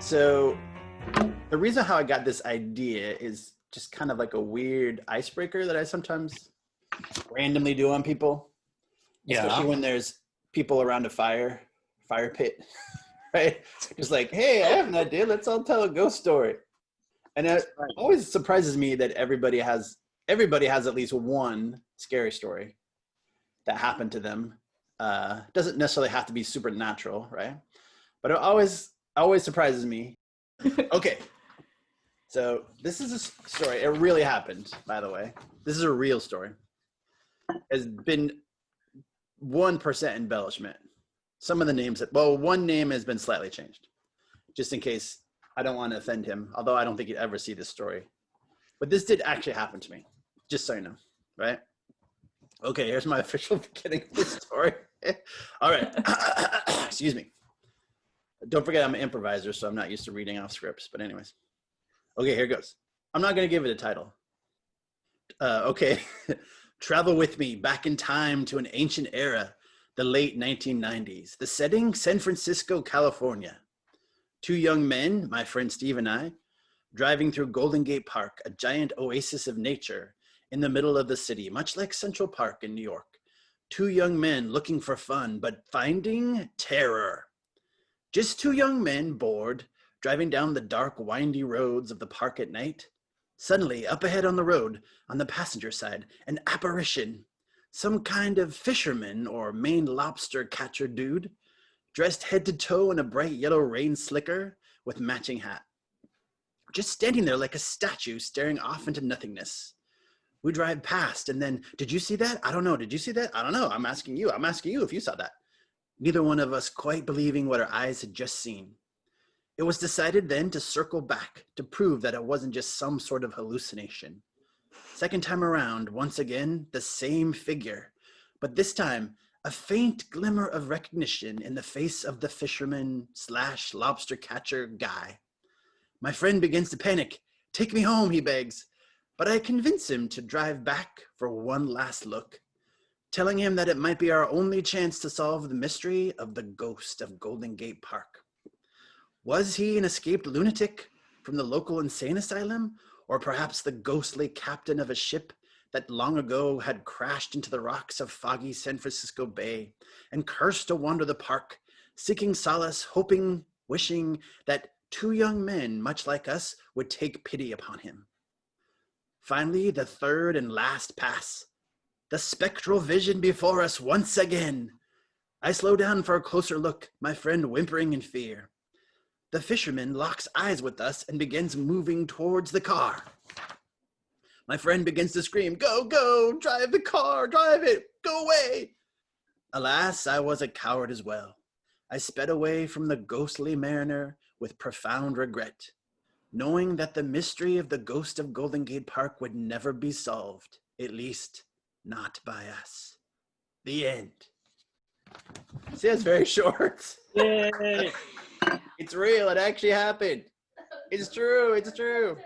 So the reason how I got this idea is just kind of like a weird icebreaker that I sometimes randomly do on people, especially when there's people around a fire pit, right? Just like, hey, I have an idea. Let's all tell a ghost story. And it always surprises me that everybody has at least one scary story that happened to them. Doesn't necessarily have to be supernatural, right? But it always surprises me. Okay, so this is a story. It really happened, by the way. This is a real story. Has been 1% embellishment. Some of the names, one name has been slightly changed, just in case. I don't want to offend him, although I don't think he'd ever see this story. But this did actually happen to me, just so you know, right? Okay, here's my official beginning of the story. All right. Excuse me. Don't forget I'm an improviser, so I'm not used to reading off scripts. But anyways. Okay, here goes. I'm not going to give it a title. Okay. Travel with me back in time to an ancient era, the late 1990s. The setting, San Francisco, California. Two young men, my friend Steve and I, driving through Golden Gate Park, a giant oasis of nature in the middle of the city, much like Central Park in New York. Two young men looking for fun, but finding terror. Just two young men, bored, driving down the dark, windy roads of the park at night. Suddenly, up ahead on the road, on the passenger side, an apparition. Some kind of fisherman or Maine lobster catcher dude, dressed head to toe in a bright yellow rain slicker with matching hat. Just standing there like a statue staring off into nothingness. We drive past and then, did you see that? I don't know. Did you see that? I don't know. I'm asking you if you saw that. Neither one of us quite believing what our eyes had just seen. It was decided then to circle back to prove that it wasn't just some sort of hallucination. Second time around, once again, the same figure, but this time, a faint glimmer of recognition in the face of the fisherman / lobster catcher guy. My friend begins to panic. Take me home, he begs. But I convince him to drive back for one last look, telling him that it might be our only chance to solve the mystery of the ghost of Golden Gate Park. Was he an escaped lunatic from the local insane asylum, or perhaps the ghostly captain of a ship that long ago had crashed into the rocks of foggy San Francisco Bay and cursed to wander the park, seeking solace, hoping, wishing that two young men, much like us, would take pity upon him? Finally, the third and last pass. The spectral vision before us once again. I slow down for a closer look, my friend whimpering in fear. The fisherman locks eyes with us and begins moving towards the car. My friend begins to scream, go, go, drive the car, drive it, go away. Alas, I was a coward as well. I sped away from the ghostly mariner with profound regret, knowing that the mystery of the ghost of Golden Gate Park would never be solved, at least not by us. The end. See, it's very short. Yay! It's real. It actually happened. It's true. It's true.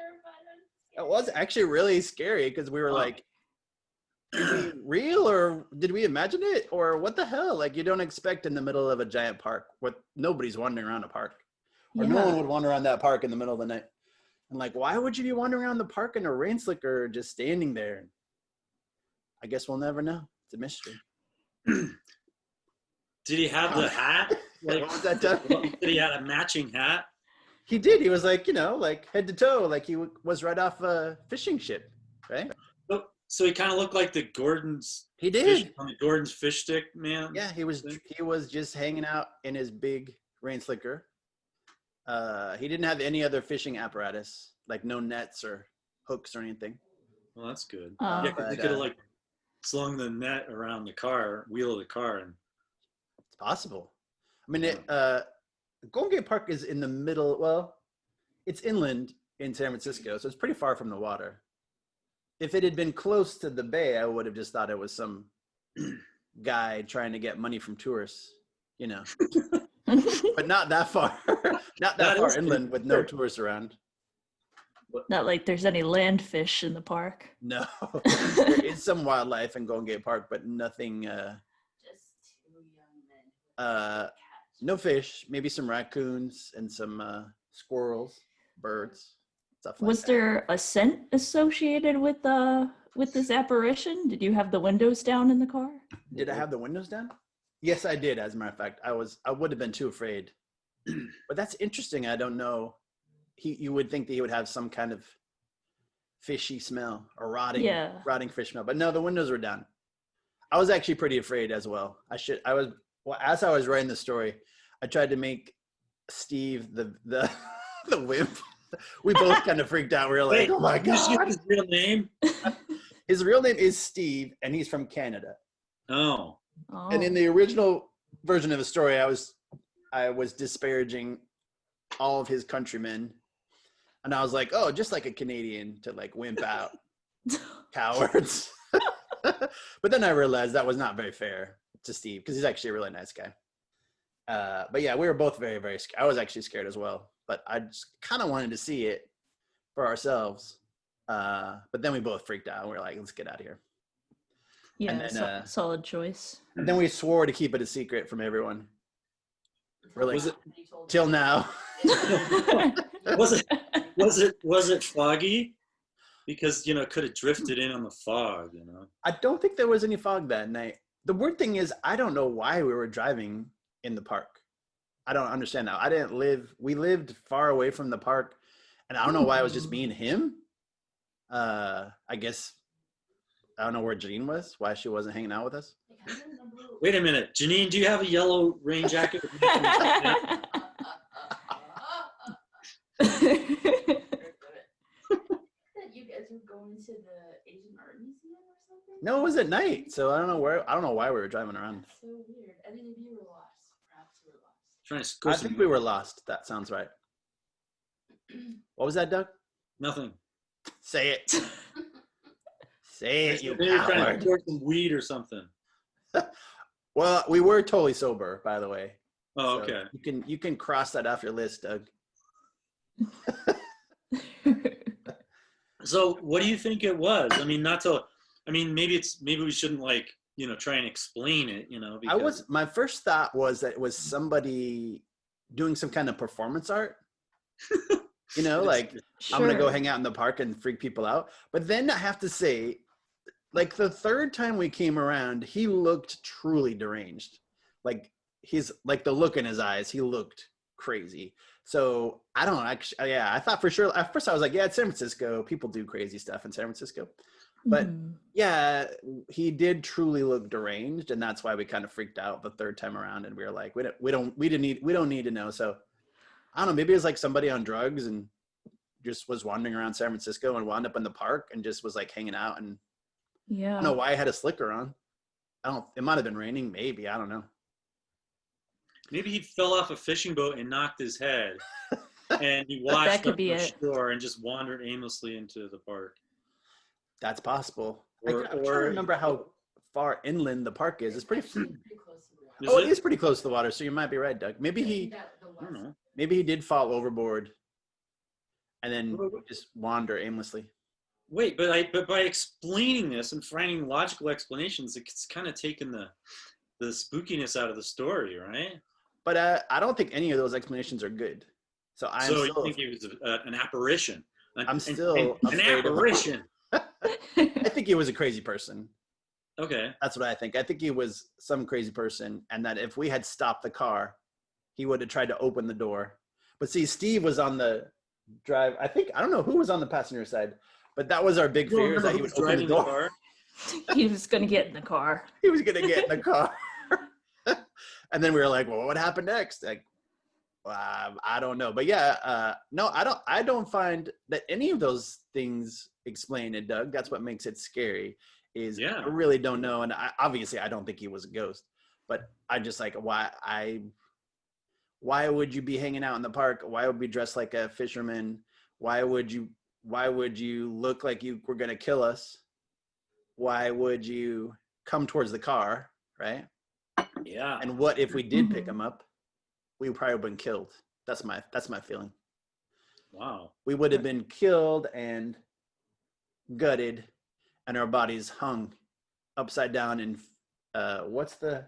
It was actually really scary because we were like, is it real or did we imagine it or what the hell? Like you don't expect in the middle of a giant park what nobody's wandering around a park. Or no one would wander around that park in the middle of the night. And like, why would you be wandering around the park in a rain slicker just standing there? I guess we'll never know. It's a mystery. Did he have the hat? Like, what was that done? Did he have a matching hat? He did. He was like, like head to toe, like he was right off a fishing ship, right? So he kind of looked like the Gordon's. He did. The Gordon's fish stick man. Yeah, he was just hanging out in his big rain slicker. He didn't have any other fishing apparatus, like no nets or hooks or anything. Well, that's good. Yeah, because he could have like slung the net around the wheel of the car, and it's possible. I mean, Golden Gate Park is in the middle. Well, it's inland in San Francisco, so it's pretty far from the water. If it had been close to the bay, I would have just thought it was some guy trying to get money from tourists, But not that far. Not that far inland with no tourists around. Not like there's any landfish in the park. No. There is some wildlife in Golden Gate Park, but nothing. Just two young men. No fish, maybe some raccoons and some squirrels, birds, stuff like that. Was there a scent associated with this apparition? Did you have the windows down in the car? Did I have the windows down? Yes, I did. As a matter of fact, I would have been too afraid. But that's interesting. I don't know. You would think that he would have some kind of fishy smell or rotting fish smell. But no, the windows were down. I was actually pretty afraid as well. As I was writing the story, I tried to make Steve the wimp. We both kind of freaked out. We were like, "Oh my god!" His real name? His real name is Steve, and he's from Canada. Oh. And in the original version of the story, I was disparaging all of his countrymen, and I was like, "Oh, just like a Canadian to like wimp out, cowards." But then I realized that was not very fair to Steve because he's actually a really nice guy. But yeah, we were both very, very scared. I was actually scared as well, but I just kind of wanted to see it for ourselves. But then we both freaked out. We were like, let's get out of here. Yeah, and then, solid choice. And then we swore to keep it a secret from everyone. Really, till now. Was it foggy? Because, it could have drifted in on the fog, I don't think there was any fog that night. The weird thing is, I don't know why we were driving in the park. I don't understand now. We lived far away from the park, and I don't know why it was just me and him. I guess, I don't know where Jeanine was, why she wasn't hanging out with us. Wait a minute. Jeanine, do you have a yellow rain jacket? Going to the Asian Art Museum or something? No, it was at night, so I don't know why we were driving around. That's so weird. I think maybe you were lost. Perhaps you were lost. Trying to I think we were lost. That sounds right. What was that, Doug? Nothing. Say it. Say it, you Maybe you're trying coward. to pour some weed or something. Well, we were totally sober, by the way. Oh, So okay. you can cross that off your list, Doug. So what do you think it was? I mean, maybe we shouldn't try and explain it, because... My first thought was that it was somebody doing some kind of performance art. Like Sure. I'm going to go hang out in the park and freak people out. But then I have to say, like the third time we came around, he looked truly deranged. Like the look in his eyes, he looked crazy. So I don't actually, I thought for sure, at first I was like, yeah, it's San Francisco. People do crazy stuff in San Francisco. But yeah, he did truly look deranged. And that's why we kind of freaked out the third time around. And we were like, we don't need to know. So I don't know, maybe it was like somebody on drugs and just was wandering around San Francisco and wound up in the park and just was like hanging out. And I don't know why I had a slicker on. It might've been raining. Maybe, I don't know. Maybe he fell off a fishing boat and knocked his head, and he washed up the shore and just wandered aimlessly into the park. That's possible. I'm trying to remember how far inland the park is. It's pretty close to the water. It is pretty close to the water, so you might be right, Doug. Maybe he did fall overboard and then just wander aimlessly. Wait, but by explaining this and finding logical explanations, it's kind of taken the spookiness out of the story, right? But I don't think any of those explanations are good. So you think it was an apparition? I'm still an apparition. I think he was a crazy person. Okay. That's what I think. I think he was some crazy person, and that if we had stopped the car, he would have tried to open the door. But see, Steve was on the drive. I don't know who was on the passenger side, but that was our big fear, is that he would open the door. He was going to get in the car. He was going to get in the car. And then we were like, well, what happened next? Like, I don't know. But yeah, no, I don't find that any of those things explain it, Doug. That's what makes it scary, is I really don't know. And obviously I don't think he was a ghost, but I just like, why would you be hanging out in the park? Why would you be dressed like a fisherman? Why would you look like you were going to kill us? Why would you come towards the car, right? Yeah. And what if we did pick him up? We probably would have been killed. That's my feeling. Wow. We would have been killed and gutted, and our bodies hung upside down in what's the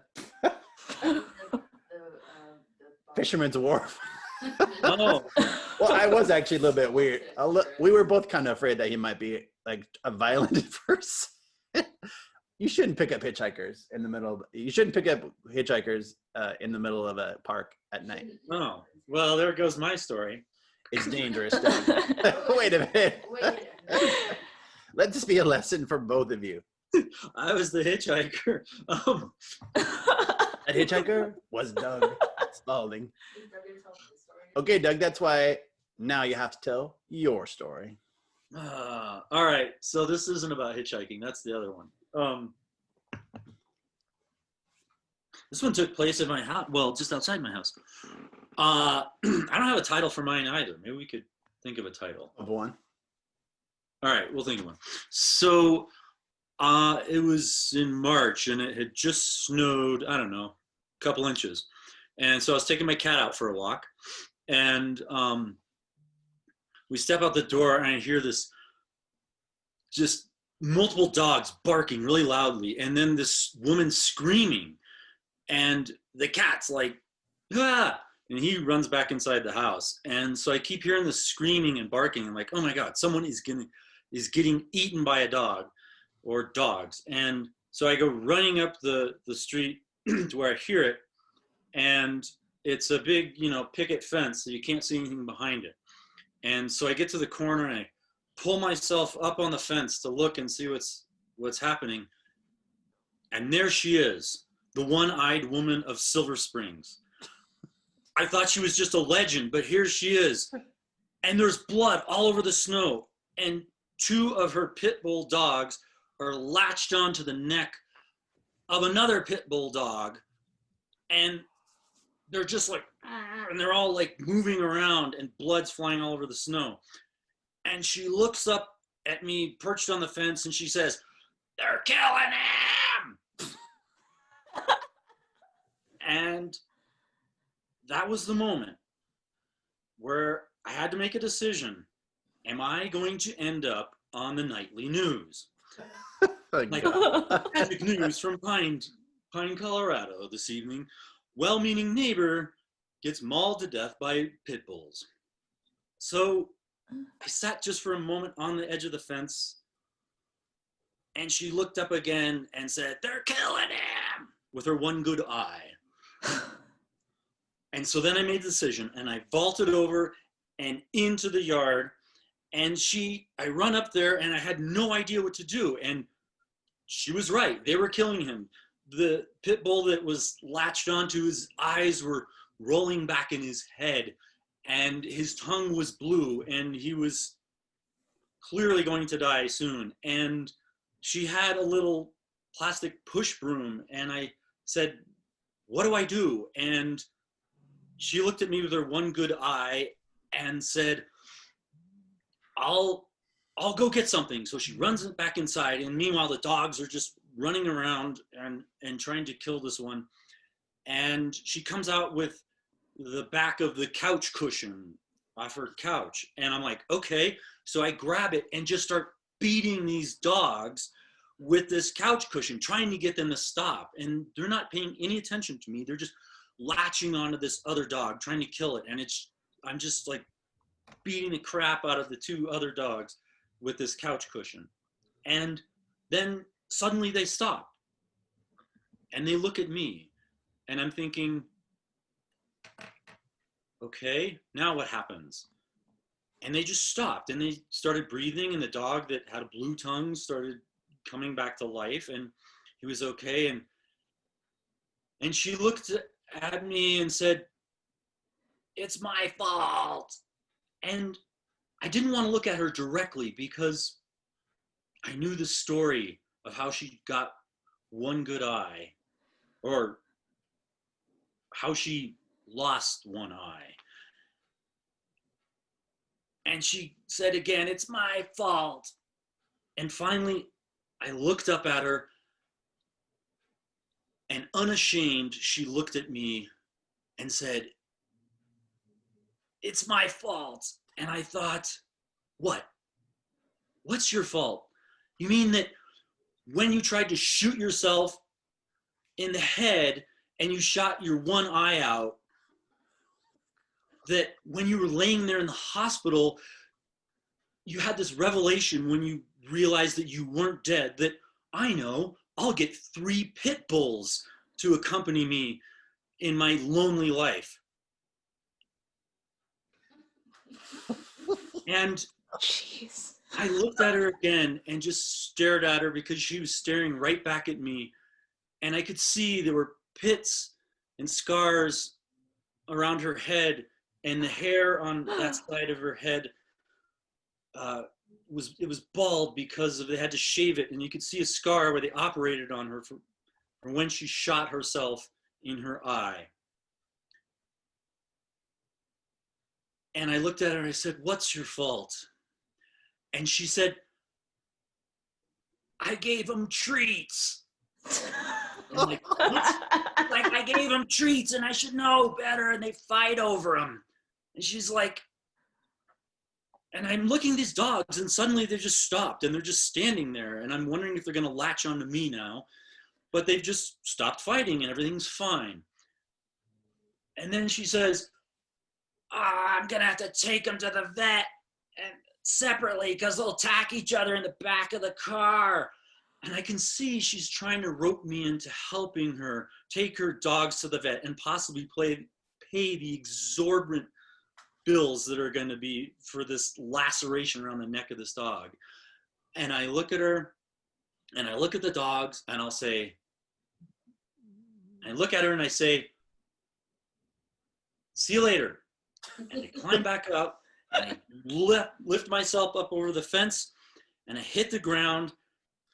Fisherman's Wharf. Oh. Well, I was actually a little bit weird. We were both kind of afraid that he might be like a violent person. You shouldn't pick up hitchhikers in the middle of, you shouldn't pick up hitchhikers in the middle of a park at night. Oh, well, there goes my story. It's dangerous. Wait a minute. Let this be a lesson for both of you. I was the hitchhiker. That hitchhiker was Dugg Spalding. Okay, Dugg, that's why now you have to tell your story. All right, so this isn't about hitchhiking. That's the other one. This one took place at my house. Well, just outside my house. I don't have a title for mine either. Maybe we could think of a title. Of one. All right, we'll think of one. So it was in March, and it had just snowed, I don't know, a couple inches. And so I was taking my cat out for a walk, and we step out the door, and I hear this just multiple dogs barking really loudly, and then this woman screaming, and the cat's like, ah! And he runs back inside the house. And so I keep hearing the screaming and barking. I'm like, oh my God, someone is getting eaten by a dog or dogs. And so I go running up the street to where I hear it. And it's a big, picket fence, so you can't see anything behind it. And so I get to the corner and I pull myself up on the fence to look and see what's happening. And there she is, the one-eyed woman of Silver Springs. I thought she was just a legend, but here she is. And there's blood all over the snow. And 2 of her pit bull dogs are latched onto the neck of another pit bull dog. And they're just like, and they're all like moving around and blood's flying all over the snow. And she looks up at me perched on the fence and she says, "They're killing him." And that was the moment where I had to make a decision. Am I going to end up on the nightly news? Like tragic news from Pine, Colorado this evening. Well-meaning neighbor gets mauled to death by pit bulls. So I sat just for a moment on the edge of the fence, and she looked up again and said, "They're killing him," with her one good eye. And so then I made the decision, and I vaulted over and into the yard, and I run up there, and I had no idea what to do. And she was right. They were killing him. The pit bull that was latched onto his eyes were rolling back in his head, and his tongue was blue, and he was clearly going to die soon. And she had a little plastic push broom, and I said, "What do I do?" And she looked at me with her one good eye and said, I'll go get something. So she runs back inside, and meanwhile the dogs are just running around and trying to kill this one. And she comes out with the back of the couch cushion off her couch. And I'm like, okay. So I grab it and just start beating these dogs with this couch cushion, trying to get them to stop. And they're not paying any attention to me. They're just latching onto this other dog, trying to kill it. And I'm just like beating the crap out of the 2 other dogs with this couch cushion. And then suddenly they stop. And they look at me. And I'm thinking, okay, now what happens? And they just stopped, and they started breathing, and the dog that had a blue tongue started coming back to life, and he was okay. And she looked at me and said, "It's my fault." And I didn't want to look at her directly because I knew the story of how she got one good eye, or how she lost one eye. And she said again, "It's my fault." And finally, I looked up at her, and unashamed, she looked at me and said, "It's my fault." And I thought, what? What's your fault? You mean that when you tried to shoot yourself in the head and you shot your one eye out, that when you were laying there in the hospital, you had this revelation when you realized that you weren't dead, that I know I'll get 3 pit bulls to accompany me in my lonely life. And Jeez. I looked at her again and just stared at her because she was staring right back at me. And I could see there were pits and scars around her head, and the hair on that side of her head was bald because they had to shave it. And you could see a scar where they operated on her for when she shot herself in her eye. And I looked at her and I said, "What's your fault?" And she said, "I gave them treats." I'm like, what? Like, I gave them treats and I should know better, and they fight over them. And she's like, and I'm looking at these dogs, and suddenly they're just stopped and they're just standing there. And I'm wondering if they're going to latch onto me now, but they've just stopped fighting and everything's fine. And then she says, "I'm going to have to take them to the vet and separately because they'll attack each other in the back of the car." And I can see she's trying to rope me into helping her take her dogs to the vet and possibly pay the exorbitant bills that are going to be for this laceration around the neck of this dog. And I look at her and I look at the dogs and I'll say, I look at her and I say, "See you later." And I climb back up and I lift myself up over the fence and I hit the ground.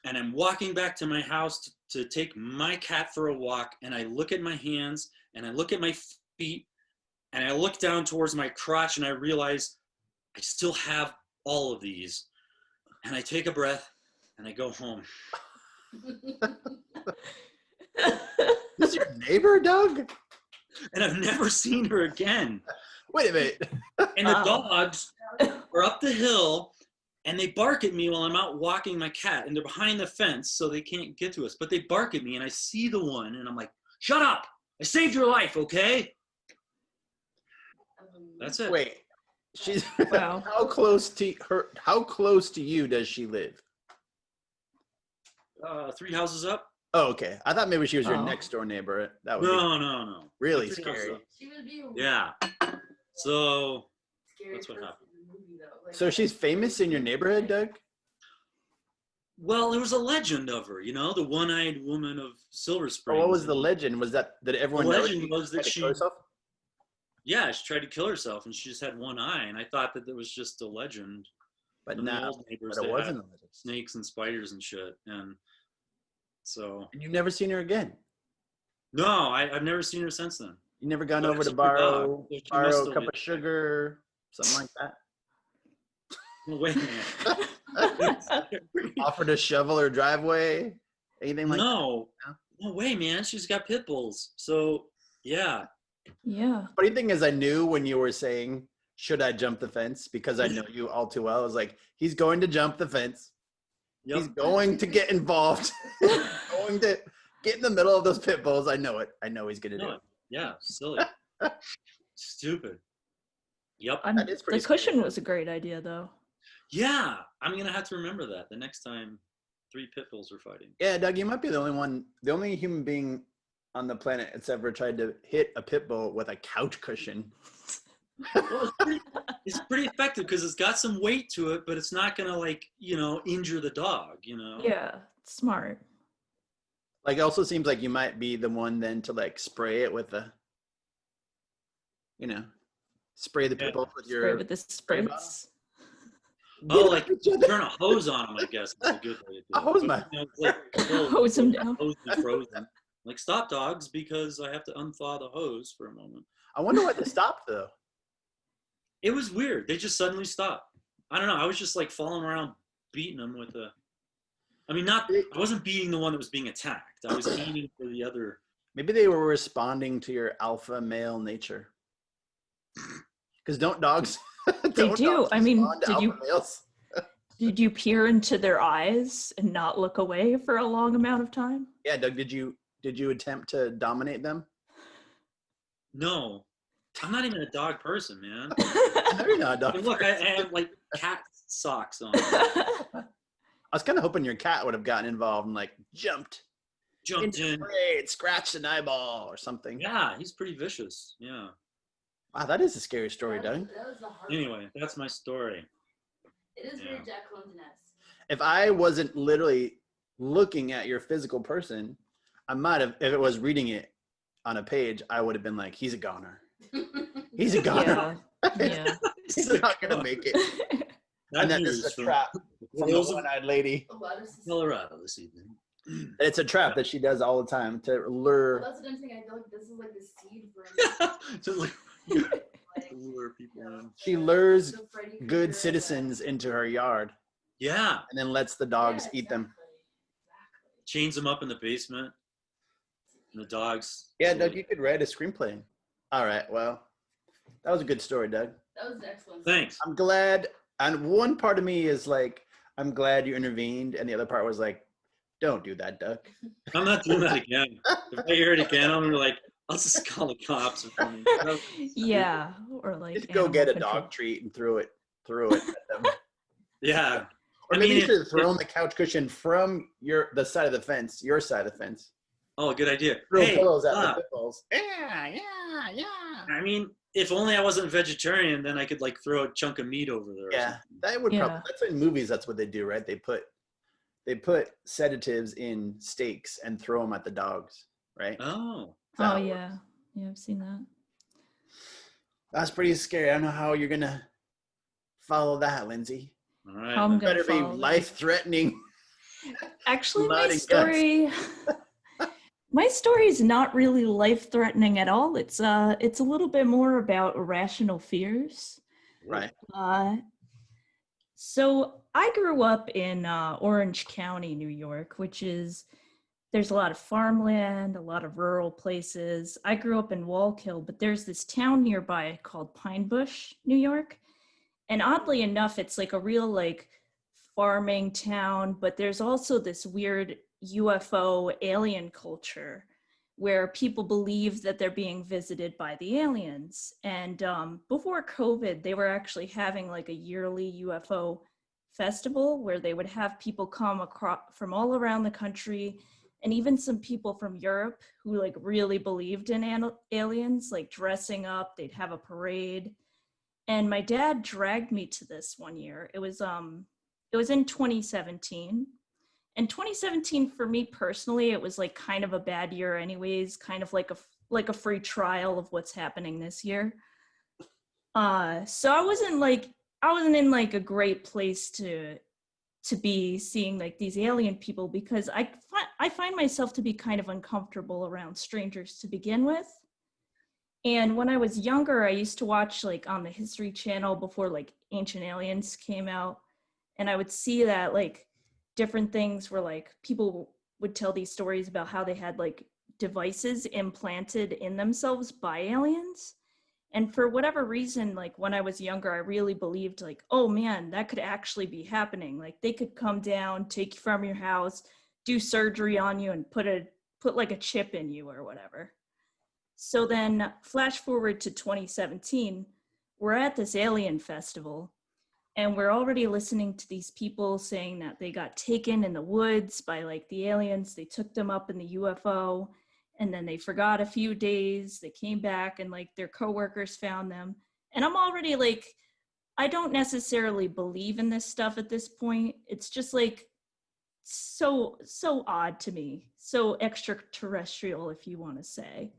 And I'm walking back to my house to take my cat for a walk. And I look at my hands and I look at my feet and I look down towards my crotch and I realize I still have all of these. And I take a breath and I go home. This is your neighbor, Dugg? And I've never seen her again. Wait a minute. And the dogs are up the hill and they bark at me while I'm out walking my cat, and they're behind the fence so they can't get to us, but they bark at me and I see the one and I'm like, "Shut up, I saved your life, okay?" That's it. Wait, she's Wow. How close to you does she live? 3 houses up. Oh, okay. I thought maybe she was your Oh. next door neighbor. That would No. be really 3 houses scary. up. She would be a Yeah. So scary that's what person happened. in the movie, though. Like, So she's famous in your neighborhood, Dugg? well, there was a legend of her, the one-eyed woman of Silver Or Springs. what was the legend? Was that did everyone The know legend was that tried to she- kill herself? Yeah, she tried to kill herself and she just had one eye, and I thought that was just a legend. But From the now old neighbors, it they wasn't had a legend. snakes and spiders and shit, and so And you've never seen her again. no, I've never seen her since then. You never gone But over it's to a good dog, borrow so she must a still cup be- of sugar, something like that. Wait a minute. Offered a shovel her driveway, anything like that? No way, man. She's got pit bulls. So yeah. Yeah. Funny thing is, I knew when you were saying, "Should I jump the fence?" Because I know you all too well. I was like, he's going to jump the fence. Yep. He's going to get involved. He's going to get in the middle of those pit bulls. I know it. I know he's going to do No, it. yeah, silly. Stupid. Yep. That is pretty The cushion was a great idea, though. Yeah. I'm gonna have to remember that the next time 3 pit bulls are fighting. Yeah, Doug, you might be the only human being on the planet that's ever tried to hit a pit bull with a couch cushion. Well, it's pretty effective because it's got some weight to it, but it's not gonna injure the dog, Yeah, smart. Like, it also seems like you might be the one then to spray it with the, spray the pit bull with Spray your. with the spray bottle? spritz. Oh, Get each other. turn a hose on them, I guess. Is a good way to do it. A hose man. It's like Hose them down. Hose is frozen. Like, stop, dogs, because I have to unthaw the hose for a moment. I wonder what they stopped though. It was weird. They just suddenly stopped. I don't know. I was just following around, beating them with a. I wasn't beating the one that was being attacked. I was aiming for the other. Maybe they were responding to your alpha male nature. Because don't dogs? They do. I mean, respond to alpha males? did you peer into their eyes and not look away for a long amount of time? Yeah, Doug. Did you attempt to dominate them? No. I'm not even a dog person, man. I know you're not a dog. But look, I person. have like cat socks on. I was kind of hoping your cat would have gotten involved and like jumped Jumped into in. the parade, scratched an eyeball or something. Yeah, he's pretty vicious. Yeah. Wow, that is a scary story, Doug. That was the hard Anyway, that's my story. It is very Yeah. Jack Clinton-esque. If I wasn't literally looking at your physical person, I might have, if it was reading it on a page, I would have been like, he's a goner. He's a goner. Yeah. He's not going to make it. And then this is a trap from the one-eyed lady. A lot of sus- Colorado this evening. It's a trap that she does all the time to lure. That's what I'm saying. I feel like this is like the seed for To like, like, lure people in. She lures the Freddy Krueger good of citizens into her yard Yeah. and then lets the that. dogs Yeah, eat them. Exactly. Chains them up in the basement. And the dogs. Yeah, Doug, you could write a screenplay. All right, well, that was a good story, Doug. That was excellent. Thanks. I'm glad. And one part of me is like, I'm glad you intervened. And the other part was like, don't do that, Doug. I'm not doing that again. If I hear it again, I'm gonna be like, I'll just call the cops. Yeah. Or like Just go get a animal dog treat and throw it at them. Yeah. Or I maybe mean, you should have thrown the couch cushion from the side of the fence, your side of the fence. Oh, good idea. Throw Hey, pillows at the stop. pitbulls. Yeah. I mean, if only I wasn't vegetarian, then I could like throw a chunk of meat over there. Or Yeah, something. that would Yeah. probably. That's in movies. That's what they do, right? They put sedatives in steaks and throw them at the dogs, right? Oh. Oh yeah. Yeah, I've seen that. That's pretty scary. I don't know how you're gonna follow that, Lindsay. All right. How I'm It gonna better be follow that. life-threatening. Actually, Blood my and guts. story my story is not really life-threatening at all. It's a little bit more about irrational fears. Right. So I grew up in Orange County, New York, there's a lot of farmland, a lot of rural places. I grew up in Wallkill, but there's this town nearby called Pine Bush, New York. And oddly enough, it's like a real like farming town, but there's also this weird UFO alien culture where people believe that they're being visited by the aliens. And before COVID, they were actually having like a yearly UFO festival where they would have people come across from all around the country, and even some people from Europe who like really believed in aliens, like dressing up. They'd have a parade. And my dad dragged me to this one year. It was in 2017. And 2017 for me personally, it was like kind of a bad year anyways, kind of like a free trial of what's happening this year. So I wasn't in like a great place to be seeing like these alien people, because I find myself to be kind of uncomfortable around strangers to begin with. And when I was younger, I used to watch like on the History Channel before like Ancient Aliens came out. And I would see that like different things where like people would tell these stories about how they had like devices implanted in themselves by aliens. And for whatever reason, like when I was younger, I really believed like, oh man, that could actually be happening. Like they could come down, take you from your house, do surgery on you, and put like a chip in you or whatever. So then flash forward to 2017, we're at this alien festival, and we're already listening to these people saying that they got taken in the woods by like the aliens. They took them up in the UFO, and then they forgot a few days. They came back and like their coworkers found them. And I'm already like, I don't necessarily believe in this stuff at this point. It's just like so odd to me, so extraterrestrial, if you want to say.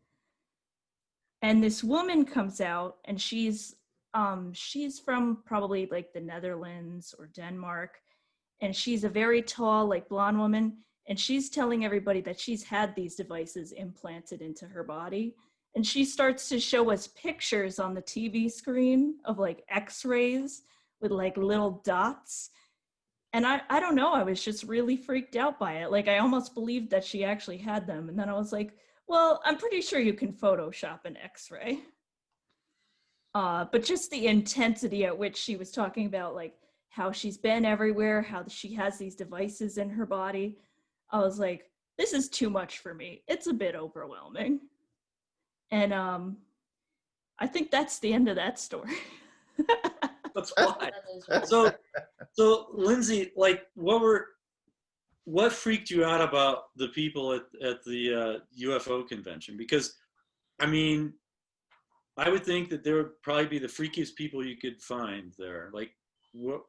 And this woman comes out, and she's from probably like the Netherlands or Denmark, and she's a very tall, like blonde woman, and she's telling everybody that she's had these devices implanted into her body. And she starts to show us pictures on the TV screen of like x-rays with like little dots. And I don't know, I was just really freaked out by it. Like I almost believed that she actually had them. And then I was like, well, I'm pretty sure you can Photoshop an x-ray. But just the intensity at which she was talking about like how she's been everywhere, how she has these devices in her body, I was like, this is too much for me. It's a bit overwhelming. And I think that's the end of that story. That's why. That is right. So Lindsay, like, what freaked you out about the people at the UFO convention? Because, I mean, I would think that there would probably be the freakiest people you could find there. Like, what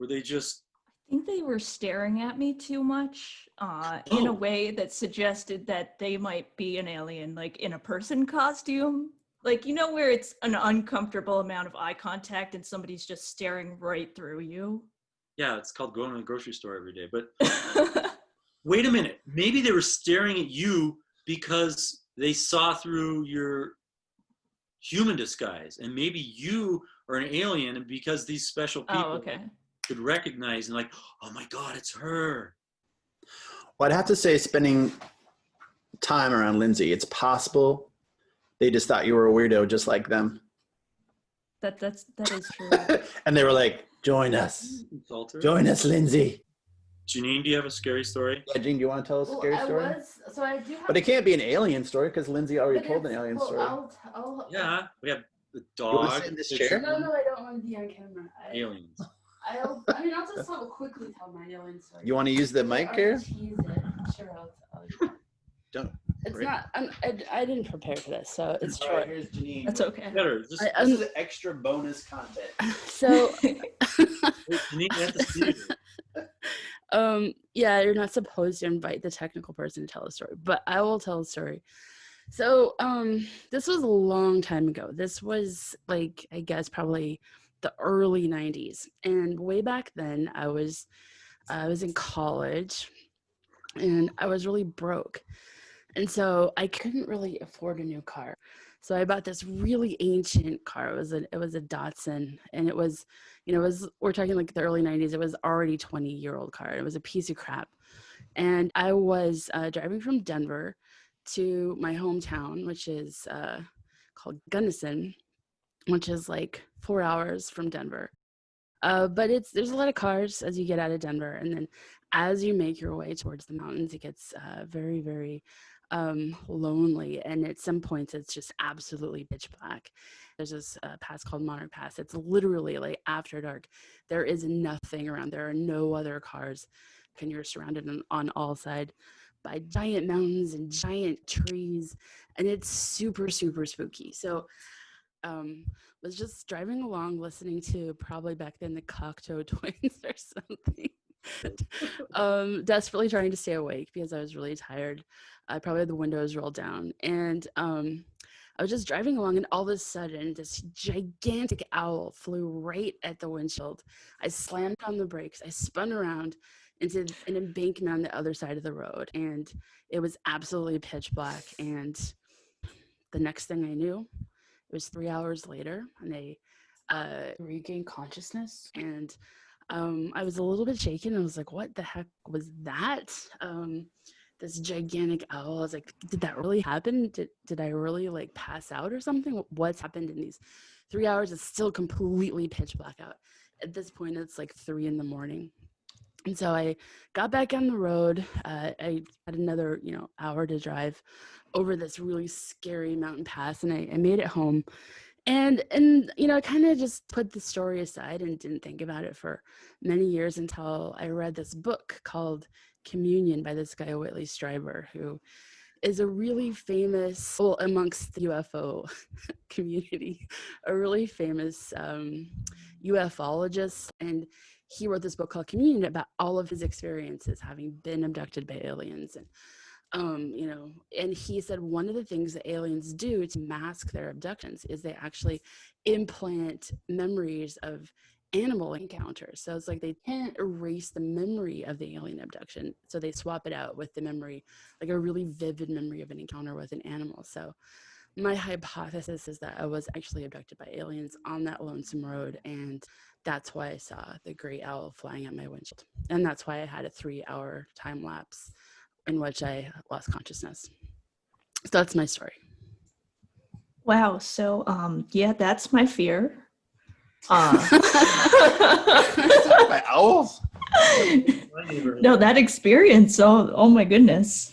were they just? I think they were staring at me too much in a Oh. way that suggested that they might be an alien, like in a person costume. Like, you know, where it's an uncomfortable amount of eye contact and somebody's just staring right through you? Yeah, it's called going to the grocery store every day. But wait a minute. Maybe they were staring at you because they saw through your human disguise. And maybe you are an alien, and because these special people okay. could recognize and like, oh my God, it's her. Well, I'd have to say, spending time around Lindsay, it's possible they just thought you were a weirdo just like them. That is true. And they were like, join us. Join us, Lindsay. Jeanine, do you have a scary story? Yeah, Jean, do you want to tell us a scary story? I do have. But it can't be an alien story because Lindsay already told an alien story. Yeah, we have the You want dog. to sit in this chair? No, I don't want to be on camera. Aliens. I'll just quickly tell my alien story. You want to use the mic Or here? tease it. Sure, I'll tell you. Don't. It's Great. not. I didn't prepare for this, so it's All short. right, here's Jeanine. That's okay. Better. Just, I- This is extra bonus content. So, Jeanine, you have to see it. yeah, you're not supposed to invite the technical person to tell a story, but I will tell a story. So, this was a long time ago. This was like, I guess, probably the early 90s, and way back then, I was in college, and I was really broke. And so I couldn't really afford a new car. So I bought this really ancient car. It was a Datsun, and it was, we're talking like the early 90s. It was already 20-year-old car. It was a piece of crap. And I was driving from Denver to my hometown, which is called Gunnison, which is like 4 hours from Denver. But there's a lot of cars as you get out of Denver. And then as you make your way towards the mountains, it gets very, very lonely. And at some points, it's just absolutely pitch black. There's this pass called Monarch Pass. It's literally like after dark. There is nothing around. There are no other cars. And you're surrounded on all sides by giant mountains and giant trees. And it's super, super spooky. So was just driving along listening to probably back then the Cocteau Twins or something. Desperately trying to stay awake because I was really tired. I probably had the windows rolled down, and I was just driving along, and all of a sudden this gigantic owl flew right at the windshield. I slammed on the brakes. I spun around into an embankment on the other side of the road, and it was absolutely pitch black. And the next thing I knew, it was 3 hours later, and I regained consciousness, and I was a little bit shaken. I was like, what the heck was that? This gigantic owl. I was like, did that really happen? Did I really like pass out or something? What's happened in these 3 hours? It's still completely pitch black out. At this point, it's like 3 a.m. And so I got back on the road. I had another, hour to drive over this really scary mountain pass, and I made it home. And I kind of just put the story aside and didn't think about it for many years until I read this book called Communion by this guy, Whitley Strieber, who is a really famous, well, amongst the UFO community, a really famous ufologist. And he wrote this book called Communion about all of his experiences having been abducted by aliens. And and he said one of the things that aliens do to mask their abductions is they actually implant memories of animal encounters. So it's like they can't erase the memory of the alien abduction. So they swap it out with the memory, like a really vivid memory of an encounter with an animal. So my hypothesis is that I was actually abducted by aliens on that lonesome road. And that's why I saw the great owl flying at my windshield. And that's why I had a 3-hour time lapse in which I lost consciousness. So that's my story. Wow. So, yeah, that's my fear. By owls? No, that experience. Oh my goodness.